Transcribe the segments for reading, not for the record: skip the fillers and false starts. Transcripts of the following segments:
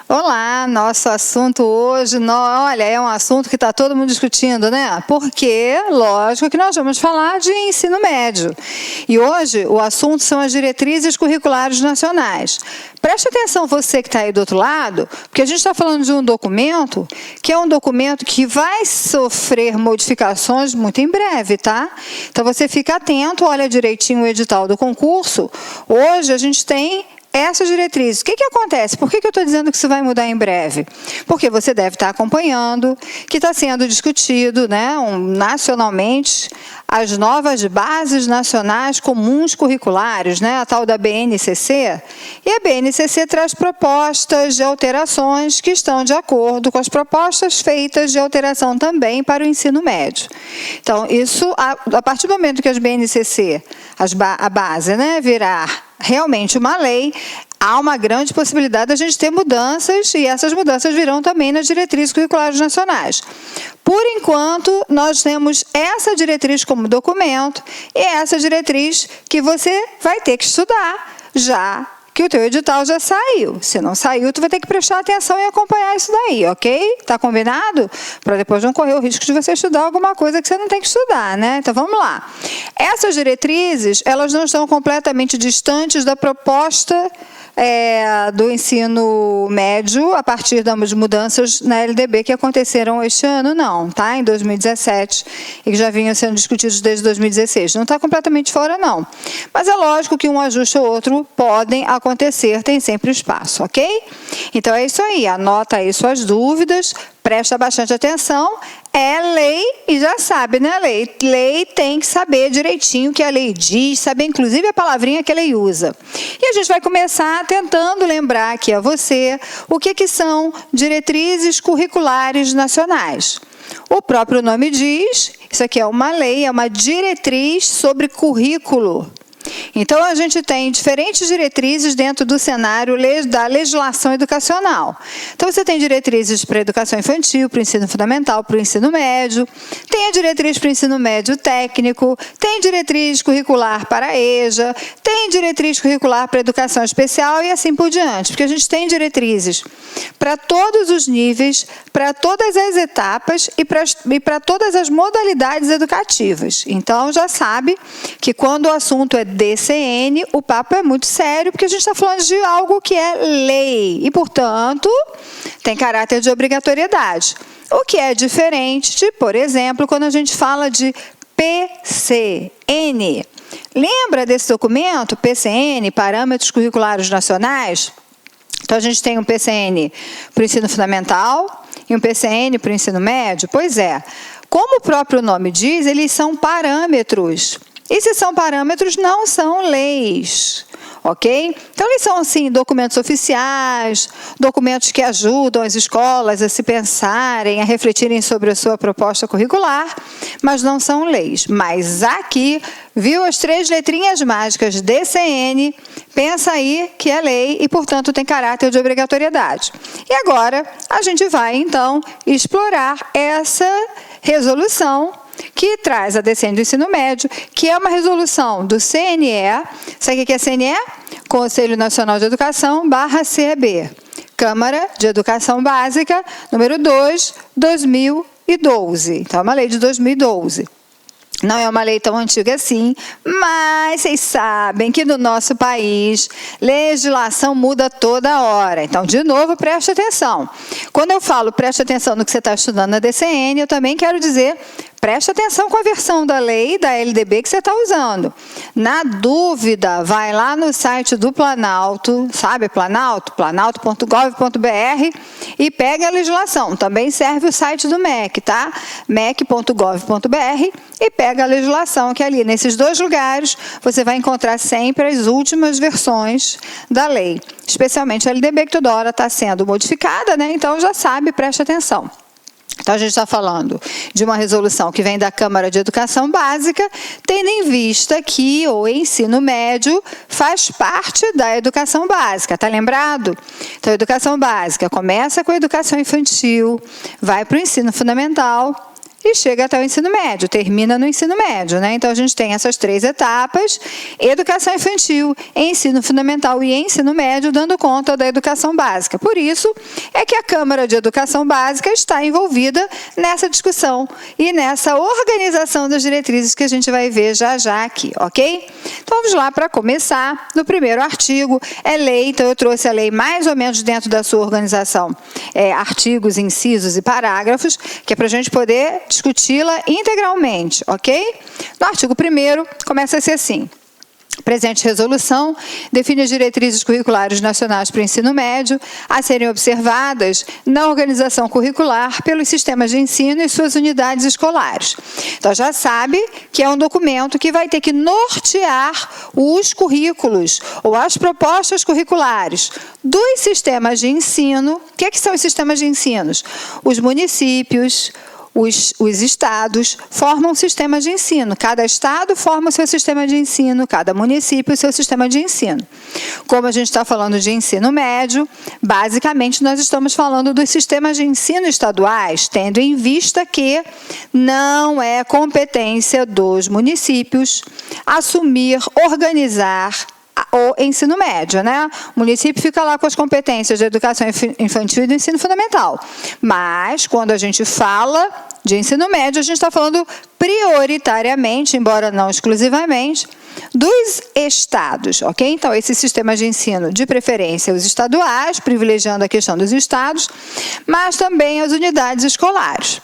Olá, nosso assunto hoje, olha, é um assunto que está todo mundo discutindo, né? Porque, lógico, que nós vamos falar de ensino médio. E hoje o assunto são as diretrizes curriculares nacionais. Preste atenção você que está aí do outro lado, porque a gente está falando de um documento que é um documento que vai sofrer modificações muito em breve, tá? Então você fica atento, olha direitinho o edital do concurso. Hoje a gente tem essas diretrizes. O que acontece? Por que eu estou dizendo que isso vai mudar em breve? Porque você deve estar acompanhando que está sendo discutido, né, nacionalmente, as novas bases nacionais comuns curriculares, né, a tal da BNCC. E a BNCC traz propostas de alterações que estão de acordo com as propostas feitas de alteração também para o ensino médio. Então, isso, a partir do momento que as BNCC, a base, né, virar realmente uma lei, há uma grande possibilidade de a gente ter mudanças, e essas mudanças virão também nas diretrizes curriculares nacionais. Por enquanto, nós temos essa diretriz como documento, e é essa diretriz que você vai ter que estudar, já que o teu edital já saiu. Se não saiu, tu vai ter que prestar atenção e acompanhar isso daí, ok? Tá combinado? Para depois não correr o risco de você estudar alguma coisa que você não tem que estudar, né? Então, vamos lá. Essas diretrizes, elas não estão completamente distantes da proposta do ensino médio a partir das mudanças na LDB que aconteceram este ano, não, tá? Em 2017, e que já vinham sendo discutidos desde 2016. Não está completamente fora, não. Mas é lógico que um ajuste ou outro podem acontecer, tem sempre espaço, ok? Então é isso aí, anota aí suas dúvidas, presta bastante atenção. É lei, e já sabe, né, lei? Lei tem que saber direitinho o que a lei diz, saber inclusive a palavrinha que a lei usa. E a gente vai começar tentando lembrar aqui a você o que são diretrizes curriculares nacionais. O próprio nome diz, isso aqui é uma lei, é uma diretriz sobre currículo. Então, a gente tem diferentes diretrizes dentro do cenário da legislação educacional. Então, você tem diretrizes para a educação infantil, para o ensino fundamental, para o ensino médio, tem a diretriz para o ensino médio técnico, tem diretriz curricular para a EJA, tem diretriz curricular para a educação especial e assim por diante, porque a gente tem diretrizes para todos os níveis, para todas as etapas e para todas as modalidades educativas. Então, já sabe que quando o assunto é DCN, o papo é muito sério, porque a gente está falando de algo que é lei e, portanto, tem caráter de obrigatoriedade. O que é diferente de, por exemplo, quando a gente fala de PCN. Lembra desse documento, PCN, Parâmetros Curriculares Nacionais? Então, a gente tem um PCN para o ensino fundamental e um PCN para o ensino médio? Pois é. Como o próprio nome diz, eles são parâmetros. E se são parâmetros, não são leis, ok? Então, eles são, assim, documentos oficiais, documentos que ajudam as escolas a se pensarem, a refletirem sobre a sua proposta curricular, mas não são leis. Mas aqui, viu as 3 letrinhas mágicas DCN, pensa aí que é lei e, portanto, tem caráter de obrigatoriedade. E agora, a gente vai, então, explorar essa resolução que traz a DCN do ensino médio, que é uma resolução do CNE. Sabe o que é CNE? Conselho Nacional de Educação /CEB. Câmara de Educação Básica, número 2, 2012. Então, é uma lei de 2012. Não é uma lei tão antiga assim, mas vocês sabem que no nosso país, legislação muda toda hora. Então, de novo, preste atenção. Quando eu falo preste atenção no que você está estudando na DCN, eu também quero dizer preste atenção com a versão da lei, da LDB que você está usando. Na dúvida, vai lá no site do Planalto, sabe Planalto? planalto.gov.br e pega a legislação. Também serve o site do MEC, tá? mec.gov.br e pega a legislação, que ali, nesses 2 lugares, você vai encontrar sempre as últimas versões da lei. Especialmente a LDB, que toda hora está sendo modificada, né? Então, já sabe, preste atenção. Então, a gente está falando de uma resolução que vem da Câmara de Educação Básica, tendo em vista que o ensino médio faz parte da educação básica, tá lembrado? Então, a educação básica começa com a educação infantil, vai para o ensino fundamental e chega até o ensino médio, termina no ensino médio, né? Então, a gente tem essas 3 etapas: educação infantil, ensino fundamental e ensino médio, dando conta da educação básica. Por isso, é que a Câmara de Educação Básica está envolvida nessa discussão e nessa organização das diretrizes que a gente vai ver já já aqui, ok? Então, vamos lá para começar. No primeiro artigo, é lei, então eu trouxe a lei mais ou menos dentro da sua organização, artigos, incisos e parágrafos, que é para a gente poder discuti-la integralmente, ok? No artigo 1º, começa a ser assim: presente resolução define as diretrizes curriculares nacionais para o ensino médio a serem observadas na organização curricular pelos sistemas de ensino e suas unidades escolares. Então, já sabe que é um documento que vai ter que nortear os currículos ou as propostas curriculares dos sistemas de ensino. O que são os sistemas de ensino? Os municípios, os estados formam sistemas de ensino. Cada estado forma o seu sistema de ensino, cada município o seu sistema de ensino. Como a gente está falando de ensino médio, basicamente nós estamos falando dos sistemas de ensino estaduais, tendo em vista que não é competência dos municípios assumir, organizar o ensino médio, né? O município fica lá com as competências de educação infantil e do ensino fundamental. Mas, quando a gente fala de ensino médio, a gente está falando prioritariamente, embora não exclusivamente, dos estados, ok? Então, esses sistemas de ensino, de preferência, os estaduais, privilegiando a questão dos estados, mas também as unidades escolares.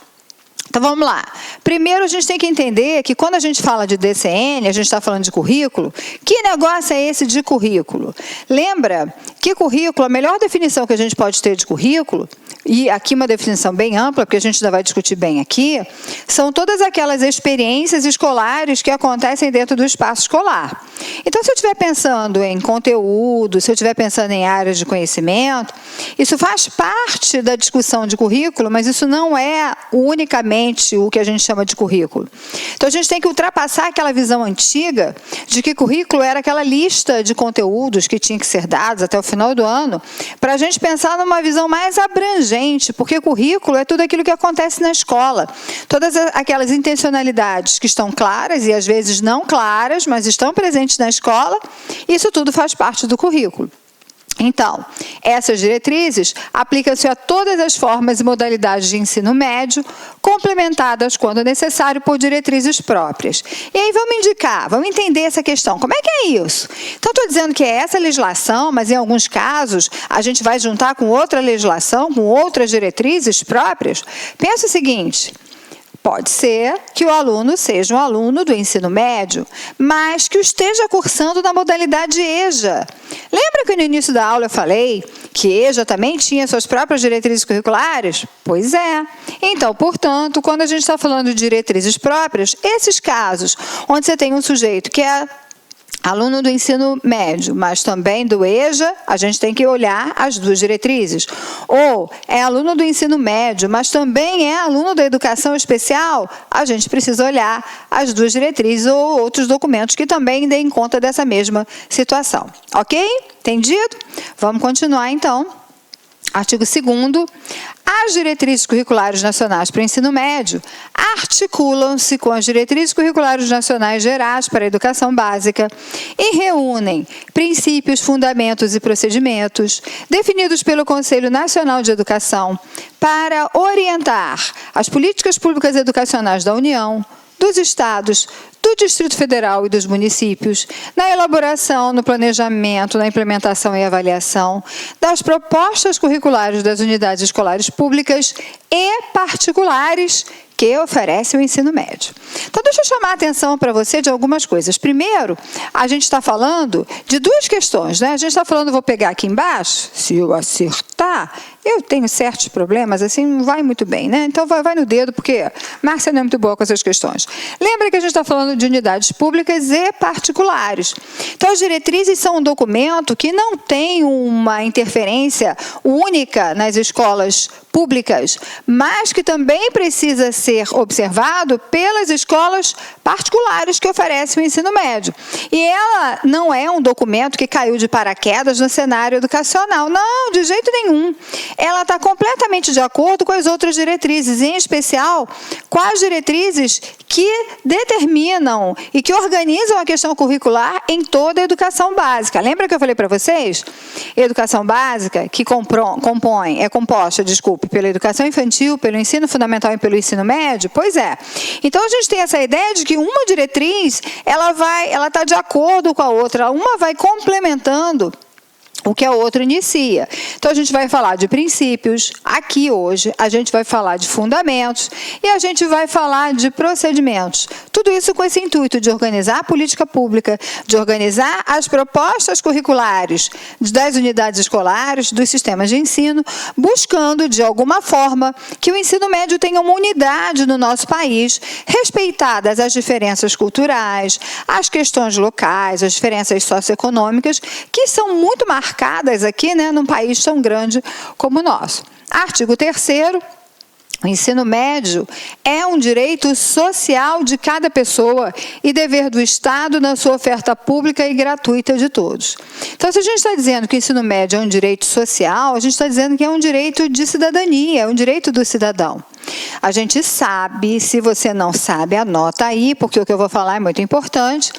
Então, vamos lá. Primeiro, a gente tem que entender que quando a gente fala de DCN, a gente está falando de currículo. Que negócio é esse de currículo? Lembra que currículo, a melhor definição que a gente pode ter de currículo, e aqui uma definição bem ampla, porque a gente ainda vai discutir bem aqui, são todas aquelas experiências escolares que acontecem dentro do espaço escolar. Então, se eu estiver pensando em conteúdo, se eu estiver pensando em áreas de conhecimento, isso faz parte da discussão de currículo, mas isso não é unicamente o que a gente chama de currículo. Então, a gente tem que ultrapassar aquela visão antiga de que currículo era aquela lista de conteúdos que tinha que ser dados até o final do ano, para a gente pensar numa visão mais abrangente, porque currículo é tudo aquilo que acontece na escola. Todas aquelas intencionalidades que estão claras e às vezes não claras, mas estão presentes na escola, isso tudo faz parte do currículo. Então, essas diretrizes aplicam-se a todas as formas e modalidades de ensino médio, complementadas, quando necessário, por diretrizes próprias. E aí vamos entender essa questão. Como é que é isso? Então, estou dizendo que é essa legislação, mas em alguns casos a gente vai juntar com outra legislação, com outras diretrizes próprias. Pensa o seguinte: pode ser que o aluno seja um aluno do ensino médio, mas que o esteja cursando na modalidade EJA. Lembra que no início da aula eu falei que EJA também tinha suas próprias diretrizes curriculares? Pois é. Então, portanto, quando a gente está falando de diretrizes próprias, esses casos onde você tem um sujeito que é aluno do ensino médio, mas também do EJA, a gente tem que olhar as duas diretrizes. Ou é aluno do ensino médio, mas também é aluno da educação especial, a gente precisa olhar as duas diretrizes ou outros documentos que também deem conta dessa mesma situação. Ok? Entendido? Vamos continuar, então. Artigo 2º. As diretrizes curriculares nacionais para o ensino médio articulam-se com as diretrizes curriculares nacionais gerais para a educação básica e reúnem princípios, fundamentos e procedimentos definidos pelo Conselho Nacional de Educação para orientar as políticas públicas educacionais da União, dos estados, do Distrito Federal e dos municípios, na elaboração, no planejamento, na implementação e avaliação das propostas curriculares das unidades escolares públicas e particulares que oferecem o ensino médio. Então, deixa eu chamar a atenção para você de algumas coisas. Primeiro, a gente está falando de duas questões, né? A gente está falando, vou pegar aqui embaixo, se eu acertar, eu tenho certos problemas, assim, não vai muito bem, né? Então, vai no dedo, porque Márcia não é muito boa com essas questões. Lembra que a gente está falando de unidades públicas e particulares. Então, as diretrizes são um documento que não tem uma interferência única nas escolas públicas, mas que também precisa ser observado pelas escolas particulares que oferecem o ensino médio. E ela não é um documento que caiu de paraquedas no cenário educacional. Não, de jeito nenhum. nenhum. Ela está completamente de acordo com as outras diretrizes, em especial com as diretrizes que determinam e que organizam a questão curricular em toda a educação básica. Lembra que eu falei para vocês? Educação básica, que é composta, pela educação infantil, pelo ensino fundamental e pelo ensino médio? Pois é. Então, a gente tem essa ideia de que uma diretriz, ela está de acordo com a outra, uma vai complementando o que a outra inicia. Então, a gente vai falar de princípios, aqui hoje, a gente vai falar de fundamentos e a gente vai falar de procedimentos. Tudo isso com esse intuito de organizar a política pública, de organizar as propostas curriculares das unidades escolares, dos sistemas de ensino, buscando, de alguma forma, que o ensino médio tenha uma unidade no nosso país, respeitadas as diferenças culturais, as questões locais, as diferenças socioeconômicas, que são muito marcadas aqui, né, num país tão grande como o nosso. Artigo 3º, o ensino médio é um direito social de cada pessoa e dever do Estado na sua oferta pública e gratuita de todos. Então, se a gente está dizendo que o ensino médio é um direito social, a gente está dizendo que é um direito de cidadania, é um direito do cidadão. A gente sabe, se você não sabe, anota aí, porque o que eu vou falar é muito importante,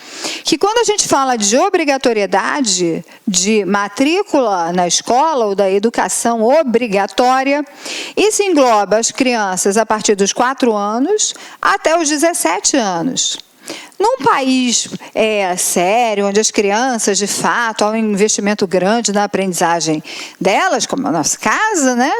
que quando a gente fala de obrigatoriedade de matrícula na escola ou da educação obrigatória, isso engloba as crianças a partir dos 4 anos até os 17 anos. Num país sério, onde as crianças, de fato, há um investimento grande na aprendizagem delas, como é o nosso caso, né?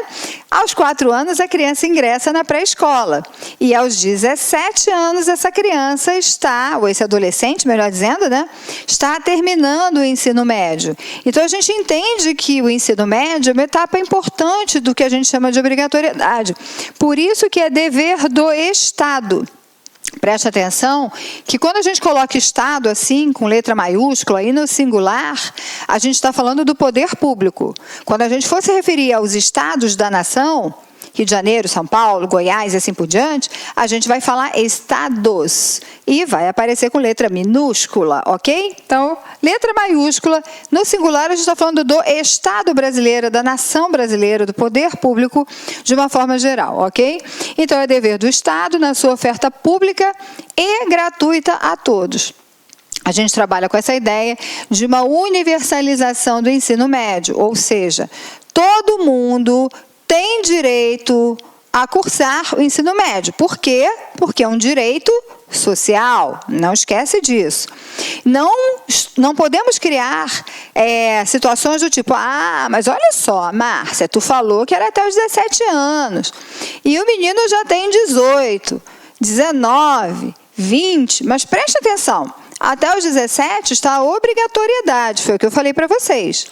Aos 4 anos, a criança ingressa na pré-escola. E aos 17 anos, essa criança está, ou esse adolescente, melhor dizendo, né? Está terminando o ensino médio. Então, a gente entende que o ensino médio é uma etapa importante do que a gente chama de obrigatoriedade. Por isso que é dever do Estado. Preste atenção que quando a gente coloca Estado assim, com letra maiúscula, e no singular, a gente está falando do poder público. Quando a gente for se referir aos estados da nação, Rio de Janeiro, São Paulo, Goiás e assim por diante, a gente vai falar estados e vai aparecer com letra minúscula, ok? Então, letra maiúscula, no singular a gente está falando do Estado brasileiro, da nação brasileira, do poder público de uma forma geral, ok? Então, é dever do Estado na sua oferta pública e gratuita a todos. A gente trabalha com essa ideia de uma universalização do ensino médio, ou seja, todo mundo tem direito a cursar o ensino médio. Por quê? Porque é um direito social. Não esquece disso. Não podemos criar situações do tipo, mas olha só, Márcia, tu falou que era até os 17 anos. E o menino já tem 18, 19, 20. Mas preste atenção, até os 17 está a obrigatoriedade, foi o que eu falei para vocês.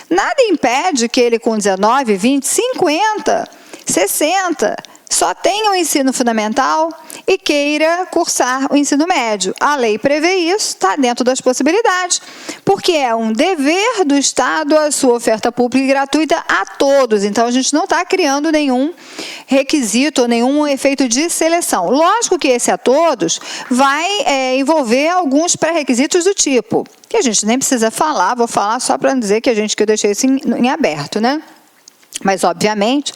Nada impede que ele com 19, 20, 50, 60 só tenha o ensino fundamental e queira cursar o ensino médio. A lei prevê isso, está dentro das possibilidades, porque é um dever do Estado a sua oferta pública e gratuita a todos. Então, a gente não está criando nenhum requisito, nenhum efeito de seleção. Lógico que esse a todos vai envolver alguns pré-requisitos do tipo, que a gente nem precisa falar, vou falar só para dizer que eu deixei isso em aberto, né? Mas, obviamente,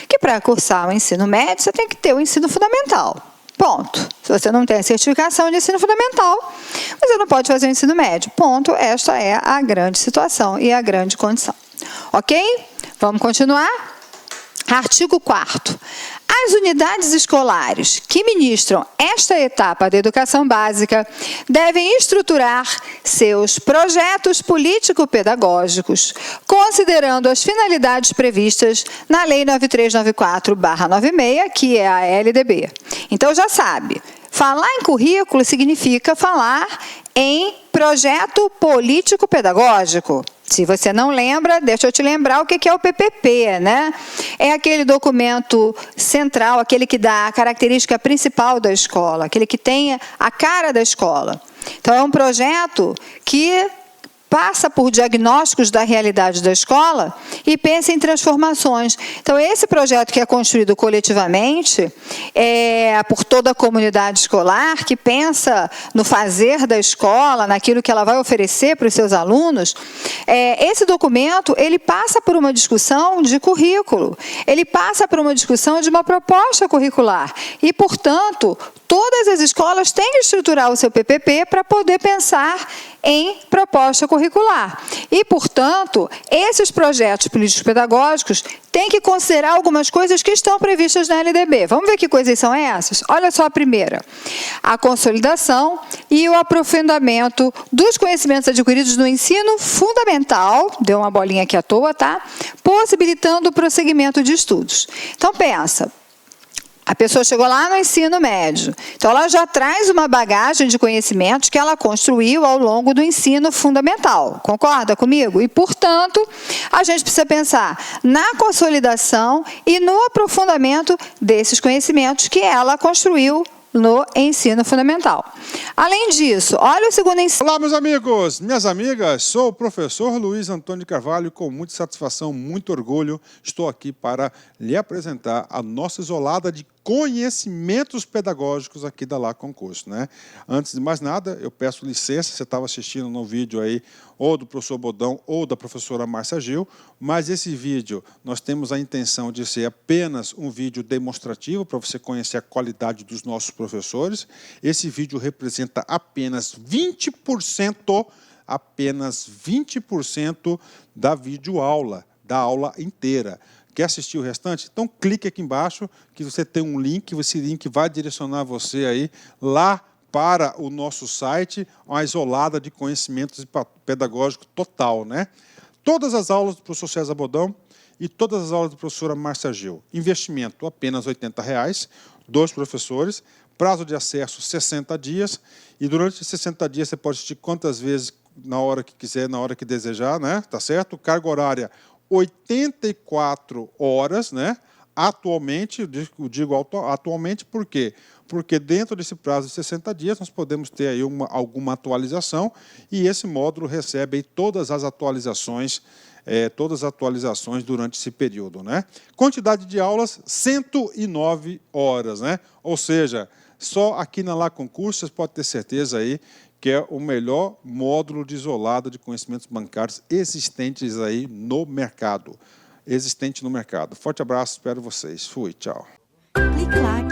que para cursar o ensino médio, você tem que ter o ensino fundamental. Ponto. Se você não tem a certificação de ensino fundamental, você não pode fazer o ensino médio. Ponto. Esta é a grande situação e a grande condição. Ok? Vamos continuar? Artigo 4º. As unidades escolares que ministram esta etapa da educação básica devem estruturar seus projetos político-pedagógicos, considerando as finalidades previstas na Lei 9394/96, que é a LDB. Então, já sabe, falar em currículo significa falar em projeto político-pedagógico. Se você não lembra, deixa eu te lembrar o que é o PPP, né? É aquele documento central, aquele que dá a característica principal da escola, aquele que tem a cara da escola. Então, é um projeto que passa por diagnósticos da realidade da escola e pensa em transformações. Então, esse projeto que é construído coletivamente, por toda a comunidade escolar, que pensa no fazer da escola, naquilo que ela vai oferecer para os seus alunos, esse documento, ele passa por uma discussão de currículo, ele passa por uma discussão de uma proposta curricular e, portanto, todas as escolas têm que estruturar o seu PPP para poder pensar em proposta curricular. E, portanto, esses projetos políticos pedagógicos têm que considerar algumas coisas que estão previstas na LDB. Vamos ver que coisas são essas? Olha só a primeira. A consolidação e o aprofundamento dos conhecimentos adquiridos no ensino fundamental, deu uma bolinha aqui à toa, tá? Possibilitando o prosseguimento de estudos. Então, pensa. A pessoa chegou lá no ensino médio, então ela já traz uma bagagem de conhecimentos que ela construiu ao longo do ensino fundamental. Concorda comigo? E, portanto, a gente precisa pensar na consolidação e no aprofundamento desses conhecimentos que ela construiu no ensino fundamental. Além disso, olha o segundo ensino. Olá, meus amigos, minhas amigas, sou o professor Luiz Antônio de Carvalho e com muita satisfação, muito orgulho, estou aqui para lhe apresentar a nossa isolada de conhecimentos pedagógicos aqui da Lá Concurso, né? Antes de mais nada, eu peço licença, você estava assistindo no vídeo aí, ou do professor Bodão ou da professora Márcia Gil, mas esse vídeo nós temos a intenção de ser apenas um vídeo demonstrativo para você conhecer a qualidade dos nossos professores. Esse vídeo representa apenas 20% da videoaula, da aula inteira. Quer assistir o restante? Então clique aqui embaixo que você tem um link, esse link vai direcionar você aí lá para o nosso site, uma isolada de conhecimentos pedagógicos total, né? Todas as aulas do professor César Bodão e todas as aulas da professora Márcia Gil. Investimento apenas R$ 80, 2 professores, prazo de acesso 60 dias, e durante esses 60 dias você pode assistir quantas vezes na hora que quiser, na hora que desejar, né? Tá certo? Carga horária 84 horas, né? Atualmente, eu digo atualmente por quê? Porque dentro desse prazo de 60 dias nós podemos ter aí alguma atualização e esse módulo recebe aí todas as atualizações durante esse período, né? Quantidade de aulas, 109 horas, né? Ou seja, só aqui na Lá Concurso você pode ter certeza aí que é o melhor módulo de isolada de conhecimentos bancários existentes aí no mercado. Forte abraço, espero vocês. Fui, tchau. Clique lá.